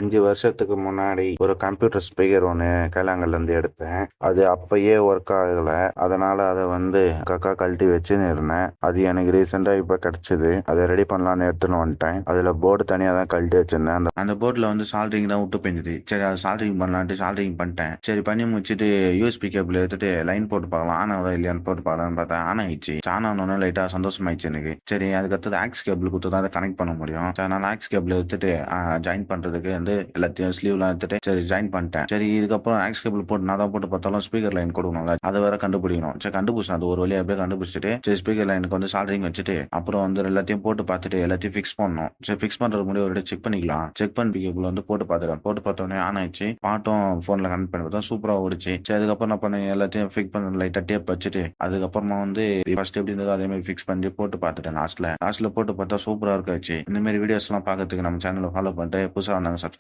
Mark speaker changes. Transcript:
Speaker 1: 5 வருஷத்துக்கு முன்னாடி ஒரு கம்ப்யூட்டர் ஸ்பீக்கர் ஒன்று கைலாங்கல்ல இருந்து எடுத்தேன். அது அப்பயே ஒர்க் ஆகல. அதனால அதை கக்கா கழட்டி வச்சுன்னு இருந்தேன். அது எனக்கு ரீசெண்டா இப்ப கிடைச்சது. அதை ரெடி பண்ணலாம்னு எடுத்துன்னு வந்துட்டேன். அதுல போர்டு தனியா தான் கழட்டி வச்சிருந்தேன். அந்த போர்டுல சால்ட்ரிங் தான் விட்டு பெஞ்சுது. சரி அதை சால்ட்ரிங் பண்ணலான்ட்டு சால்ட்ரிங் பண்ணிட்டேன். சரி பண்ணி முடிச்சுட்டு யூஎஸ்பி கேபிள் எடுத்துட்டு லைன் போட்டு பார்க்கலாம், ஆன் ஆகுதா இல்லையான்னு போட்டு பார்க்கலான்னு பார்த்தா ஆன் ஆயிடுச்சு. ஆன் ஆனோன்னு லைட்டா சந்தோஷமாயிடுச்சு எனக்கு. சரி அதுக்கடுத்தது ஆக்ஸ் கேபிள் கொடுத்து தான் அதை கனெக்ட் பண்ண முடியும். சரி நான் ஆக்ஸ் கேபிள் எடுத்துட்டு ஜாயின் பண்றதுக்கு எல்லாத்தையும் ஸ்லீவ்லாம் எடுத்துட்டு சரி ஜாயின் பண்ணிட்டேன். சரி இதுக்கப்புறம் ஆக்ஸ் கேபிள் போட்டு நான் தான் போட்டு பார்த்தாலும் ஸ்பீக்கர் லைன் கொடுக்கணும்ல, அதை வேற கண்டுபிடிக்கணும். சரி கண்டுபிடிச்சேன். அது ஒரு வழியா அப்படியே கண்டுபிடிச்சிட்டு சரி ஸ்பீக்கர் லைனுக்கு சால்ட்ரிங் வச்சுட்டு அப்புறம் எல்லாத்தையும் போட்டு பார்த்துட்டு எல்லாத்தையும் ஃபிக்ஸ் பண்ணணும். சரி ஃபிக்ஸ் பண்றதுக்கு முன்னாடி ஒரு செக் பண்ணிக்கலாம். செக் பண்ணி கேபிள் போட்டு பார்த்துட்டேன். போட்டு பார்த்தோன்னே ஆன் ஆயிடுச்சு. பாட்டும் போன்ல கனெக்ட் பண்ணி பார்த்தா சூப்பரா ஓடிச்சு. சரி அதுக்கப்புறம் நான் பண்ண எல்லாத்தையும் ஃபிக்ஸ் பண்ண லைட்டா டேப் வச்சுட்டு அதுக்கப்புறமா ஃபர்ஸ்ட் எப்படி இருந்ததோ அதே மாதிரி ஃபிக்ஸ் பண்ணி போட்டு பார்த்துட்டேன். லாஸ்ட்ல போட்டு பார்த்தா சூப்பரா இருக்காச்சு. இந்த மாதிரி வீடியோஸ் எல்லாம் பார்க்கறதுக்கு நம்ம சேனலை ஃபாலோ பண்ணிட்டு புதுசாக நாங்கள் சப்ஸ்கிரைப்